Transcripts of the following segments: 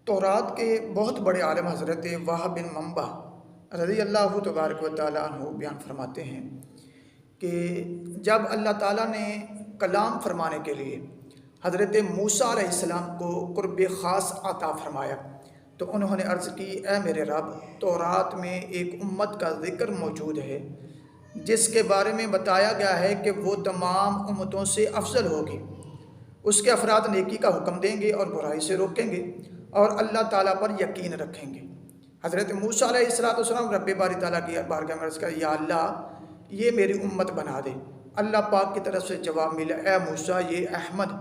تورات کے بہت بڑے عالم حضرت وہب بن منبع رضی اللہ تبارک و تعالیٰ عنہ بیان فرماتے ہیں کہ جب اللہ تعالیٰ نے کلام فرمانے کے لیے حضرت موسیٰ علیہ السلام کو قرب خاص عطا فرمایا تو انہوں نے عرض کی، اے میرے رب، تورات میں ایک امت کا ذکر موجود ہے جس کے بارے میں بتایا گیا ہے کہ وہ تمام امتوں سے افضل ہوگی۔ اس کے افراد نیکی کا حکم دیں گے اور برائی سے روکیں گے اور اللہ تعالیٰ پر یقین رکھیں گے۔ حضرت موسیٰ علیہ السلام رب باری تعالیٰ کی بارگاہ میں عرض کر، یا اللہ یہ میری امت بنا دے۔ اللہ پاک کی طرف سے جواب ملا، اے موسیٰ یہ احمد،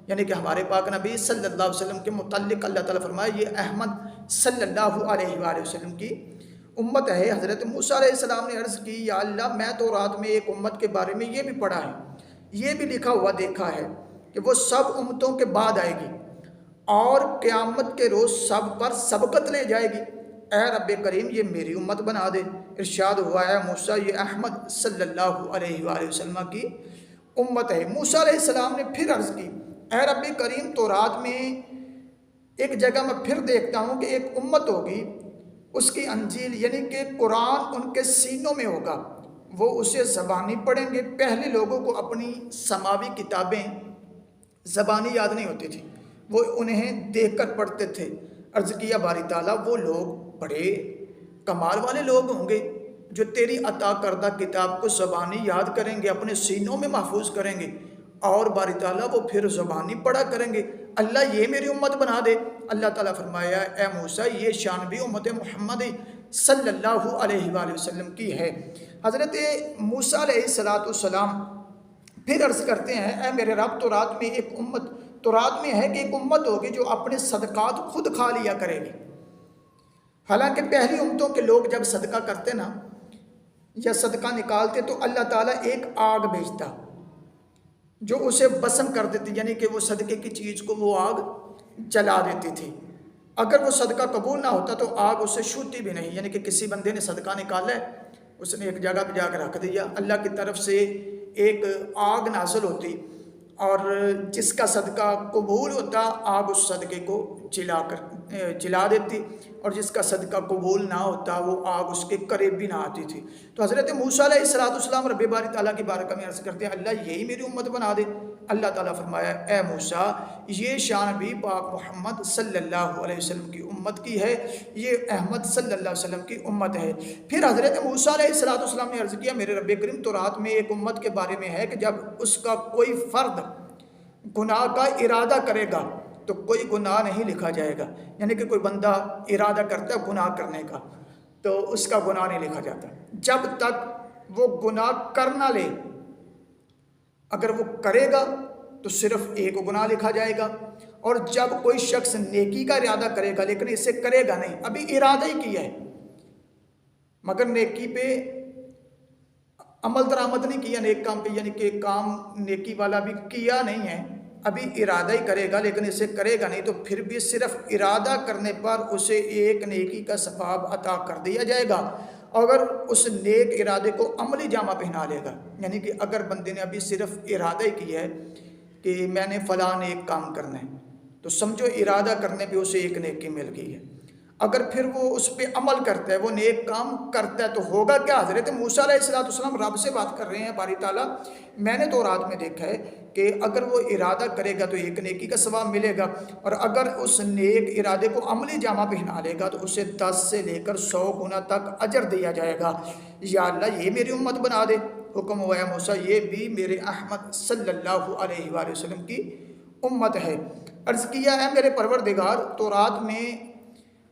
یعنی کہ ہمارے پاک نبی صلی اللہ علیہ وسلم کے متعلق اللہ تعالیٰ فرمایا یہ احمد صلی اللہ علیہ وآلہ وسلم کی امت ہے۔ حضرت موسیٰ علیہ السلام نے عرض کی، یا اللہ میں تو رات میں ایک امت کے بارے میں یہ بھی پڑھا ہے، یہ بھی لکھا ہوا دیکھا ہے کہ وہ سب امتوں کے بعد آئے گی اور قیامت کے روز سب پر سبقت لے جائے گی۔ اے رب کریم یہ میری امت بنا دے۔ ارشاد ہوا ہے موسیٰ یہ احمد صلی اللہ علیہ وآلہ وسلم کی امت ہے۔ موسیٰ علیہ السلام نے پھر عرض کی، اے رب کریم تو رات میں ایک جگہ میں پھر دیکھتا ہوں کہ ایک امت ہوگی، اس کی انجیل یعنی کہ قرآن ان کے سینوں میں ہوگا، وہ اسے زبانی پڑھیں گے۔ پہلے لوگوں کو اپنی سماوی کتابیں زبانی یاد نہیں ہوتی تھی، وہ انہیں دیکھ کر پڑھتے تھے۔ عرض کیا باری تعالیٰ وہ لوگ بڑے کمال والے لوگ ہوں گے جو تیری عطا کردہ کتاب کو زبانی یاد کریں گے، اپنے سینوں میں محفوظ کریں گے اور باری تعالیٰ وہ پھر زبانی پڑھا کریں گے۔ اللہ یہ میری امت بنا دے۔ اللہ تعالیٰ فرمایا، اے موسیٰ یہ شان بھی امت محمد صلی اللہ علیہ وآلہ وسلم کی ہے۔ حضرت موسیٰ علیہ السلام پھر عرض کرتے ہیں، اے میرے رب تو رات میں ہے کہ ایک امت ہوگی جو اپنے صدقات خود کھا لیا کرے گی۔ حالانکہ پہلی امتوں کے لوگ جب صدقہ کرتے نا یا صدقہ نکالتے تو اللہ تعالیٰ ایک آگ بھیجتا جو اسے بسم کر دیتی، یعنی کہ وہ صدقے کی چیز کو وہ آگ جلا دیتی تھی۔ اگر وہ صدقہ قبول نہ ہوتا تو آگ اسے چھوتی بھی نہیں، یعنی کہ کسی بندے نے صدقہ نکالا ہے، اس نے ایک جگہ پہ جا کر رکھ دیا، اللہ کی طرف سے ایک آگ نازل ہوتی اور جس کا صدقہ قبول ہوتا آگ اس صدقے کو جلا دیتی، اور جس کا صدقہ قبول نہ ہوتا وہ آگ اس کے قریب بھی نہ آتی تھی۔ تو حضرت موسیٰ علیہ السلام رب باری تعالیٰ کی بارگاہ میں عرض کرتے ہیں، اللہ یہی میری امت بنا دے۔ اللہ تعالیٰ فرمایا، اے موسیٰ یہ شان بھی پاک محمد صلی اللہ علیہ وسلم کی امت کی ہے، یہ احمد صلی اللہ علیہ وسلم کی امت ہے۔ پھر حضرت موسیٰ علیہ السلام نے عرض کیا، میرے رب کریم تو رات میں ایک امت کے بارے میں ہے کہ جب اس کا کوئی فرد گناہ کا ارادہ کرے گا تو کوئی گناہ نہیں لکھا جائے گا، یعنی کہ کوئی بندہ ارادہ کرتا ہے گناہ کرنے کا تو اس کا گناہ نہیں لکھا جاتا جب تک وہ گناہ کر نہ لے۔ اگر وہ کرے گا تو صرف ایک گناہ لکھا جائے گا، اور جب کوئی شخص نیکی کا ارادہ کرے گا لیکن اسے کرے گا نہیں، ابھی ارادہ ہی کیا ہے مگر نیکی پہ عمل درآمد نہیں کیا، نیک کام پہ، یعنی کہ کام نیکی والا بھی کیا نہیں ہے، ابھی ارادہ ہی کرے گا لیکن اسے کرے گا نہیں، تو پھر بھی صرف ارادہ کرنے پر اسے ایک نیکی کا ثواب عطا کر دیا جائے گا۔ اگر اس نیک ارادے کو عملی جامہ پہنا لے گا، یعنی کہ اگر بندے نے ابھی صرف ارادہ ہی کیا ہے کہ میں نے فلاں نیک کام کرنا ہے تو سمجھو ارادہ کرنے پہ اسے ایک نیکی مل گئی ہے۔ اگر پھر وہ اس پہ عمل کرتا ہے، وہ نیک کام کرتا ہے تو ہوگا کیا؟ حضرت موسیٰ علیہ السلام رب سے بات کر رہے ہیں، باری تعالیٰ میں نے تو رات میں دیکھا ہے کہ اگر وہ ارادہ کرے گا تو ایک نیکی کا ثواب ملے گا، اور اگر اس نیک ارادے کو عملی جامہ پہنا لے گا تو اسے 10 سے لے کر 100 گنا تک اجر دیا جائے گا۔ یا اللہ یہ میری امت بنا دے۔ حکم ہوا ہے موسیٰ یہ بھی میرے احمد صلی اللہ علیہ وآلہ وسلم کی امت ہے۔ عرض کیا، ہے میرے پروردگار تو رات میں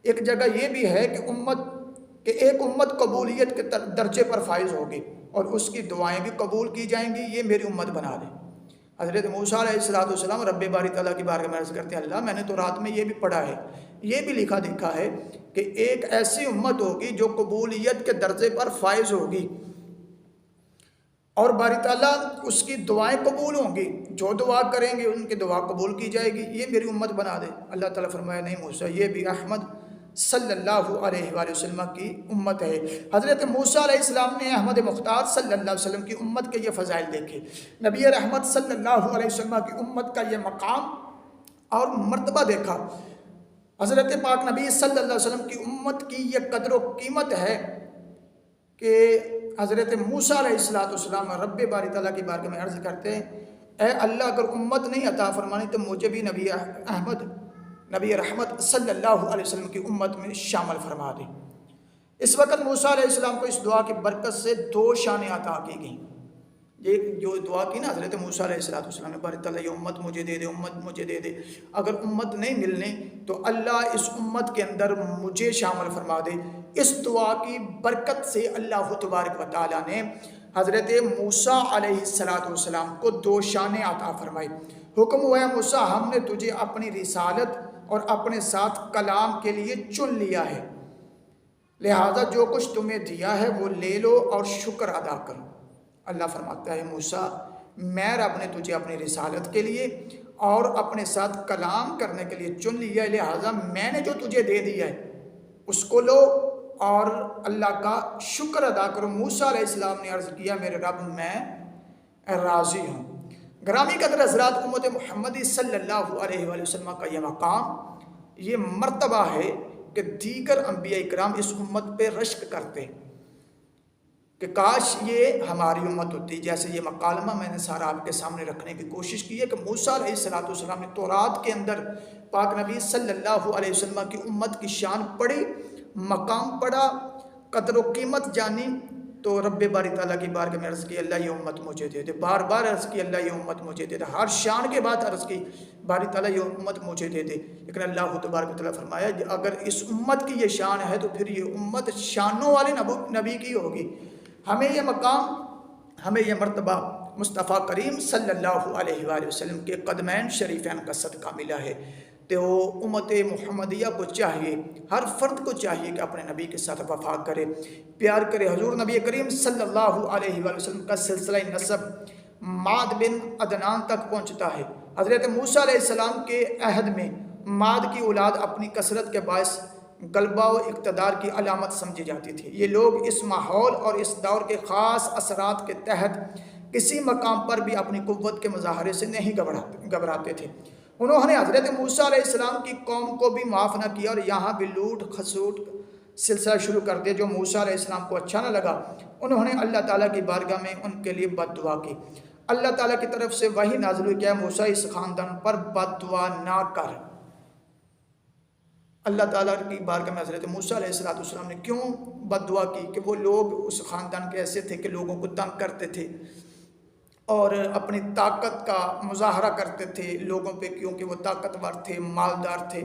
ایک جگہ یہ بھی ہے کہ ایک امت قبولیت کے درجے پر فائز ہوگی اور اس کی دعائیں بھی قبول کی جائیں گی، یہ میری امت بنا دے۔ حضرت موسیٰ علیہ السلام رب باری تعالیٰ کی بارگاہ میں عرض کرتے ہیں، اللہ میں نے تو رات میں یہ بھی پڑھا ہے، یہ بھی لکھا دیکھا ہے کہ ایک ایسی امت ہوگی جو قبولیت کے درجے پر فائز ہوگی اور باری تعالیٰ اس کی دعائیں قبول ہوں گی، جو دعا کریں گے ان کی دعا قبول کی جائے گی، یہ میری امت بنا دے۔ اللہ تعالیٰ فرمایا، نہیں موسیٰ یہ بھی احمد صلی اللہ علیہ وآلہ وسلم کی امت ہے۔ حضرت موسیٰ علیہ السلام نے احمد مختار صلی اللہ علیہ وسلم کی امت کے یہ فضائل دیکھے، نبی رحمت صلی اللہ علیہ وسلم کی امت کا یہ مقام اور مرتبہ دیکھا، حضرت پاک نبی صلی اللہ علیہ وسلم کی امت کی یہ قدر و قیمت ہے کہ حضرت موسیٰ علیہ السلام رب باری تعالیٰ کی بارگاہ میں عرض کرتے ہیں، اے اللہ اگر امت نہیں عطا فرمانی تو مجھے بھی نبی احمد نبی رحمت صلی اللہ علیہ وسلم کی امت میں شامل فرما دے۔ اس وقت موسیٰ علیہ السلام کو اس دعا کی برکت سے 2 شانیں عطا کی گئیں۔ یہ جو دعا کی نا حضرت موسیٰ علیہ السلام نے، باری تعالیٰ یہ امت مجھے دے دے، امت مجھے دے دے، اگر امت نہیں ملنے تو اللہ اس امت کے اندر مجھے شامل فرما دے۔ اس دعا کی برکت سے اللہ تبارک و تعالیٰ نے حضرت موسیٰ علیہ السلام کو 2 شانیں عطا فرمائی۔ حکم ہوا ہے موسیٰ ہم نے تجھے اپنی رسالت اور اپنے ساتھ کلام کے لیے چن لیا ہے، لہذا جو کچھ تمہیں دیا ہے وہ لے لو اور شکر ادا کرو۔ اللہ فرماتا ہے موسیٰ میں رب نے تجھے اپنی رسالت کے لیے اور اپنے ساتھ کلام کرنے کے لیے چن لیا ہے، لہٰذا میں نے جو تجھے دے دیا ہے اس کو لو اور اللہ کا شکر ادا کرو۔ موسیٰ علیہ السلام نے عرض کیا میرے رب میں راضی ہوں۔ گرامی قدر حضرات، امت محمدی صلی اللہ علیہ وآلہ وسلم کا یہ مقام، یہ مرتبہ ہے کہ دیگر انبیاء کرام اس امت پہ رشک کرتے کہ کاش یہ ہماری امت ہوتی۔ جیسے یہ مکالمہ میں نے سارا آپ کے سامنے رکھنے کی کوشش کی ہے کہ موسیٰ علیہ السلام نے تورات کے اندر پاک نبی صلی اللہ علیہ وسلم کی امت کی شان پڑھی، مقام پڑھا، قدر و قیمت جانی، تو رب باری تعالیٰ کی بارگاہ میں عرض کی اللہ یہ امت مجھے دے دے، بار بار عرض کی اللہ یہ امت مجھے دے دے، ہر شان کے بعد عرض کی باری تعالیٰ یہ امت مجھے دے دے۔ لیکن اللہ تبارک و تعالیٰ فرمایا اگر اس امت کی یہ شان ہے تو پھر یہ امت شانوں والے نبی کی ہوگی۔ ہمیں یہ مقام، ہمیں یہ مرتبہ مصطفیٰ کریم صلی اللہ علیہ وآلہ وسلم کے قدمین شریفین کا صدقہ ملا ہے۔ تو امت محمدیہ کو چاہیے، ہر فرد کو چاہیے کہ اپنے نبی کے ساتھ وفا کرے، پیار کرے۔ حضور نبی کریم صلی اللہ علیہ وآلہ وسلم کا سلسلہ نسب ماد بن عدنان تک پہنچتا ہے۔ حضرت موسیٰ علیہ السلام کے عہد میں ماد کی اولاد اپنی کثرت کے باعث غلبہ و اقتدار کی علامت سمجھی جاتی تھی۔ یہ لوگ اس ماحول اور اس دور کے خاص اثرات کے تحت کسی مقام پر بھی اپنی قوت کے مظاہرے سے نہیں گھبراتے تھے۔ انہوں نے حضرت موسیٰ علیہ السلام کی قوم کو بھی معاف نہ کیا اور یہاں بھی لوٹ کھسوٹ سلسلہ شروع کر دیا۔ جو موسیٰ علیہ السلام کو اچھا نہ لگا، انہوں نے اللہ تعالیٰ کی بارگاہ میں ان کے لیے بد دعا کی۔ اللہ تعالیٰ کی طرف سے وحی نازل ہوئی کہ موسیٰ اس خاندان پر بد دعا نہ کر۔ اللہ تعالیٰ کی بارگاہ میں حضرت موسیٰ علیہ السلام نے کیوں بد دعا کی کہ وہ لوگ اس خاندان کے ایسے تھے کہ لوگوں کو تنگ کرتے تھے اور اپنی طاقت کا مظاہرہ کرتے تھے لوگوں پہ، کیونکہ وہ طاقتور تھے، مالدار تھے۔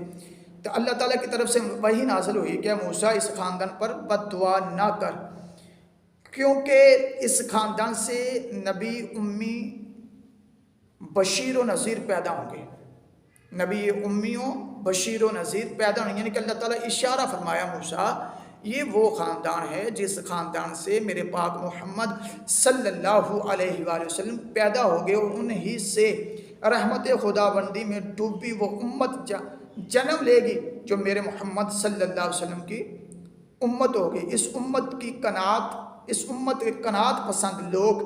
تو اللہ تعالیٰ کی طرف سے وحی نازل ہوئی کہ موسیٰ اس خاندان پر بد دعا نہ کر، کیونکہ اس خاندان سے نبی امی بشیر و نذیر پیدا ہوں گے۔ نبی امیوں بشیر و نذیر پیدا ہونے، یعنی کہ اللہ تعالیٰ اشارہ فرمایا موسیٰ یہ وہ خاندان ہے جس خاندان سے میرے پاک محمد صلی اللہ علیہ وآلہ وسلم پیدا ہو گئے، اور انہی سے رحمت خداوندی میں ڈوبی وہ امت جنم لے گی جو میرے محمد صلی اللہ علیہ وسلم کی امت ہوگی۔ اس امت کے قناعت پسند لوگ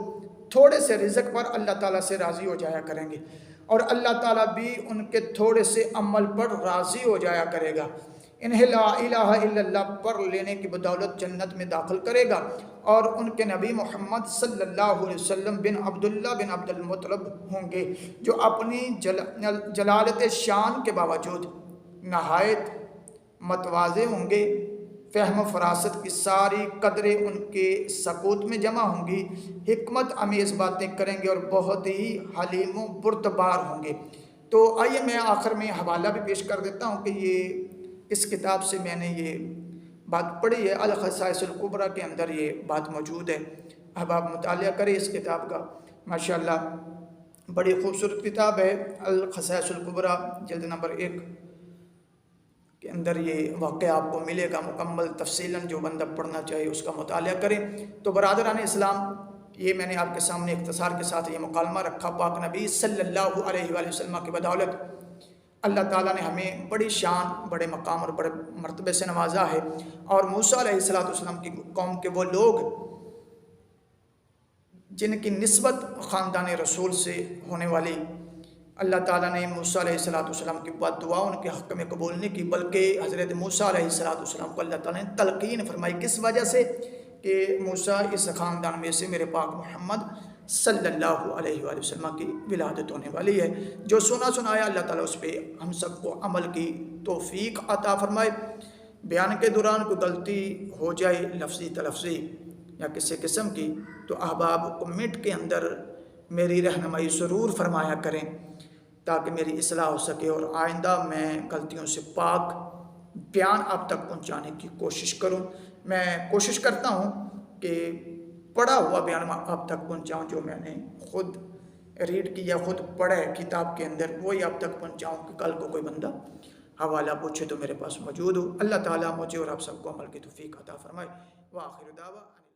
تھوڑے سے رزق پر اللہ تعالیٰ سے راضی ہو جایا کریں گے، اور اللہ تعالیٰ بھی ان کے تھوڑے سے عمل پر راضی ہو جایا کرے گا۔ انہیں لا الہ الا اللہ پر لینے کی بدولت جنت میں داخل کرے گا، اور ان کے نبی محمد صلی اللہ علیہ وسلم بن عبداللہ بن عبد المطلب ہوں گے، جو اپنی جلالت شان کے باوجود نہایت متواضع ہوں گے۔ فہم و فراست کی ساری قدریں ان کے سکوت میں جمع ہوں گی، حکمت امیز باتیں کریں گے اور بہت ہی حلیم و بردبار ہوں گے۔ تو آئیے میں آخر میں حوالہ بھی پیش کر دیتا ہوں کہ یہ اس کتاب سے میں نے یہ بات پڑھی ہے، الخصائص الکبریٰ کے اندر یہ بات موجود ہے۔ اب آپ مطالعہ کریں اس کتاب کا، ماشاءاللہ بڑی خوبصورت کتاب ہے الخصائص الکبریٰ، جلد نمبر 1 کے اندر یہ واقعہ آپ کو ملے گا مکمل تفصیلاً، جو بندہ پڑھنا چاہے اس کا مطالعہ کریں۔ تو برادران اسلام، یہ میں نے آپ کے سامنے اختصار کے ساتھ یہ مکالمہ رکھا۔ پاک نبی صلی اللہ علیہ وآلہ وسلم کی بدولت اللہ تعالیٰ نے ہمیں بڑی شان، بڑے مقام اور بڑے مرتبے سے نوازا ہے، اور موسیٰ علیہ السلام کی قوم کے وہ لوگ جن کی نسبت خاندان رسول سے ہونے والی اللہ تعالیٰ نے موسیٰ علیہ السلام کی بد دعا ان کے حق میں قبول نہیں کی، بلکہ حضرت موسیٰ علیہ السلام کو اللہ تعالیٰ نے تلقین فرمائی۔ کس وجہ سے؟ کہ موسیٰ اس خاندان میں سے میرے پاک محمد صلی اللہ علیہ وآلہ وسلم کی ولادت ہونے والی ہے۔ جو سنا سنایا اللہ تعالیٰ اس پہ ہم سب کو عمل کی توفیق عطا فرمائے۔ بیان کے دوران کوئی غلطی ہو جائے لفظی تلفظی یا کسی قسم کی تو احباب کمنٹ کے اندر میری رہنمائی ضرور فرمایا کریں تاکہ میری اصلاح ہو سکے، اور آئندہ میں غلطیوں سے پاک بیان آپ تک پہنچانے کی کوشش کروں۔ میں کوشش کرتا ہوں کہ پڑھا ہوا بیان آپ تک پہنچاؤں، جو میں نے خود ریڈ کیا، خود پڑھا ہے کتاب کے اندر، وہی آپ تک پہنچاؤں کہ کل کو کوئی بندہ حوالہ پوچھے تو میرے پاس موجود ہو۔ اللہ تعالیٰ مجھے اور آپ سب کو عمل کی توفیق عطا فرمائے۔ وآخر دعوانا